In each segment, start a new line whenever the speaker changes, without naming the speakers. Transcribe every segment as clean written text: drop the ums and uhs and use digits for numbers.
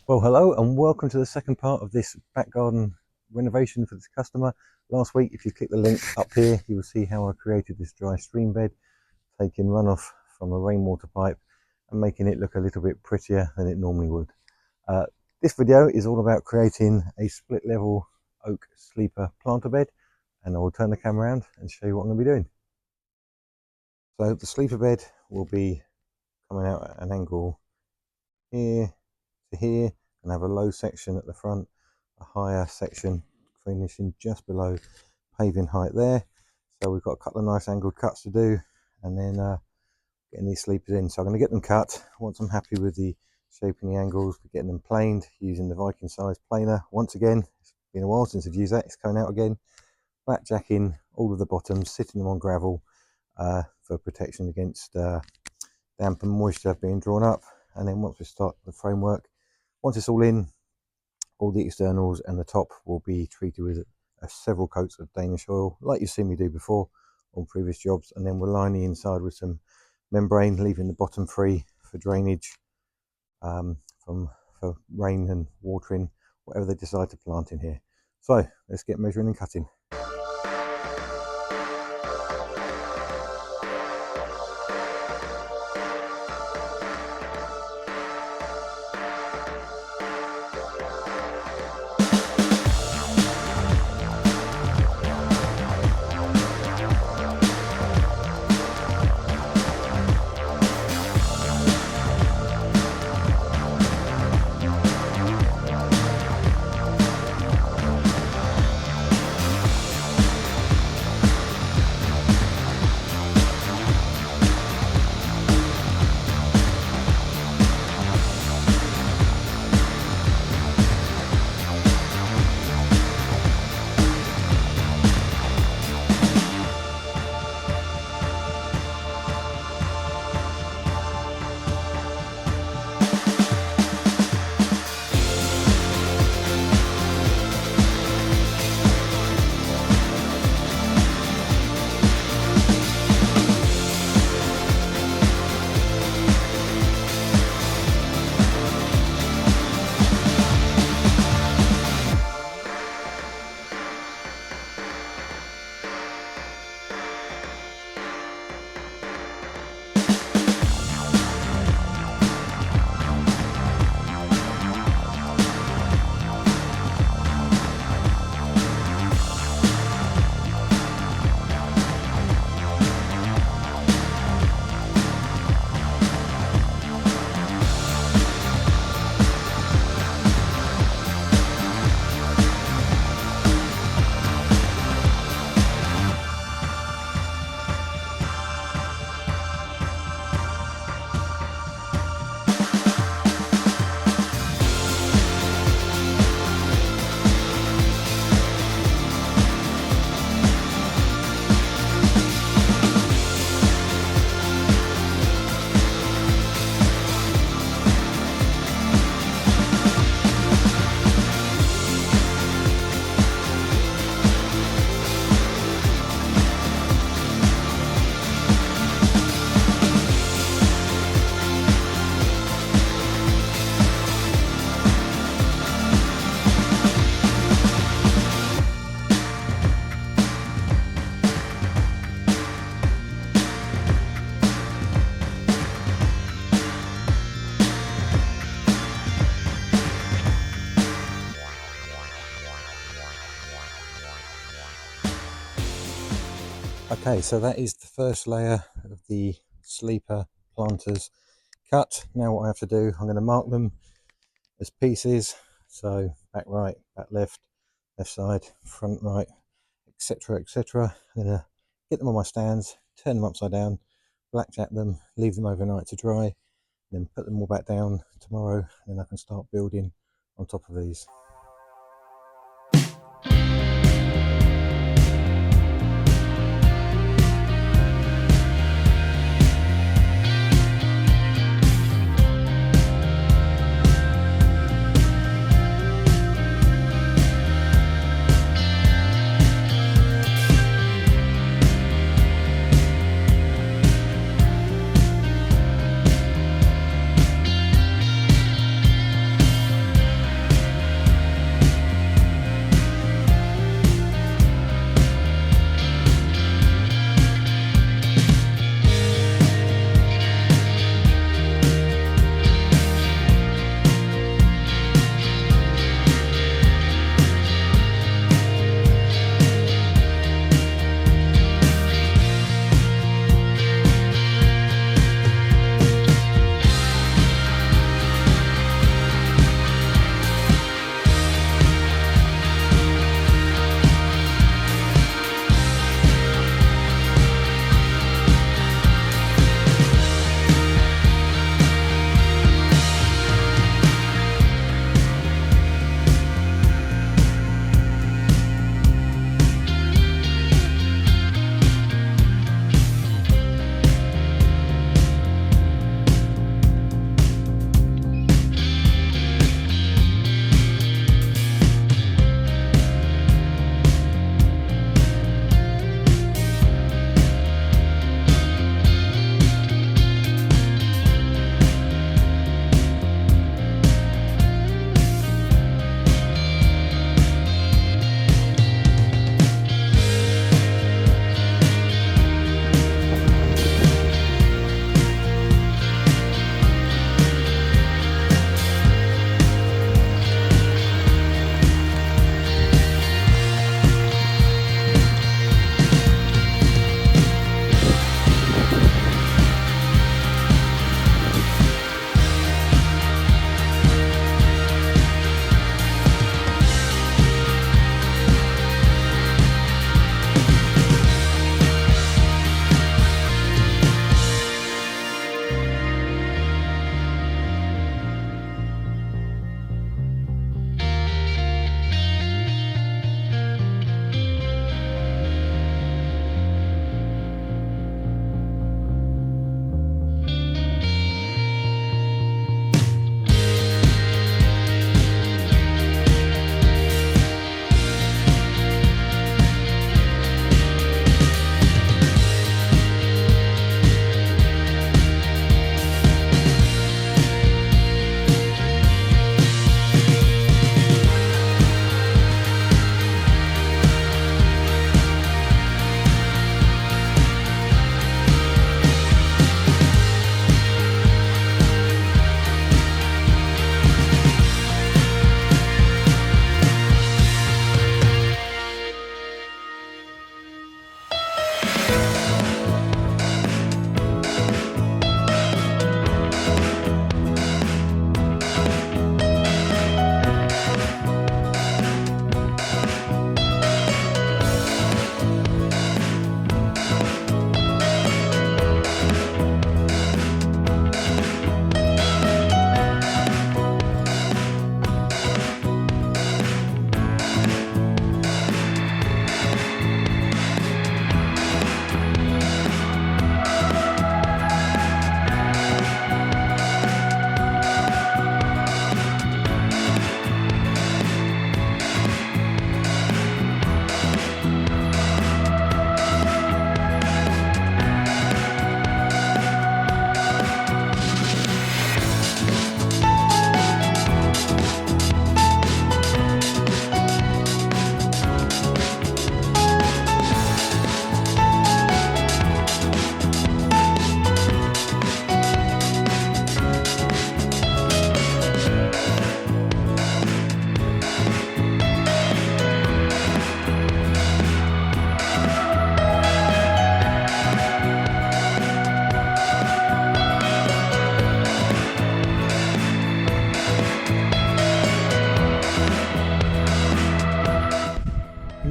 Well, hello and welcome to the second part of this back garden renovation for this customer. Last week, if you click the link up here, you will see how I created this dry stream bed, taking runoff from a rainwater pipe and making it look a little bit prettier than it normally would. This video is all about creating a split level oak sleeper planter bed, and I will turn the camera around and show you what I'm going to be doing. So the sleeper bed will be coming out at an angle here to here and have a low section at the front, a higher section finishing just below paving height there. So we've got a couple of nice angled cuts to do, and then getting these sleepers in. So I'm going to get them cut. Once I'm happy with the shape and the angles, we're getting them planed using the Viking size planer. Once again, it's been a while since I've used that, it's coming out again. Blackjacking all of the bottoms, sitting them on gravel for protection against damp and moisture being drawn up. And then once we start the framework, once it's all in, all the externals and the top will be treated with several coats of Danish oil, like you've seen me do before on previous jobs, and then we'll line the inside with some membrane, leaving the bottom free for drainage, for rain and watering, whatever they decide to plant in here. So let's get measuring and cutting. Okay, so that is the first layer of the sleeper planters cut. Now what I have to do, I'm going to mark them as pieces. So back right, back left, left side, front right, etc, etc. I'm going to get them on my stands, turn them upside down, blackjack them, leave them overnight to dry, then put them all back down tomorrow, and then I can start building on top of these.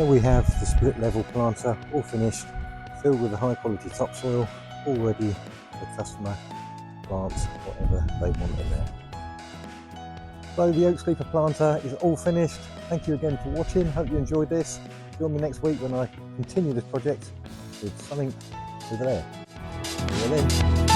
Here we have the split level planter, all finished, filled with the high quality topsoil, all ready for the customer plants whatever they want in there. So the oak sleeper planter is all finished. Thank you again for watching, hope you enjoyed this. Join me next week when I continue this project with something over there. See you then.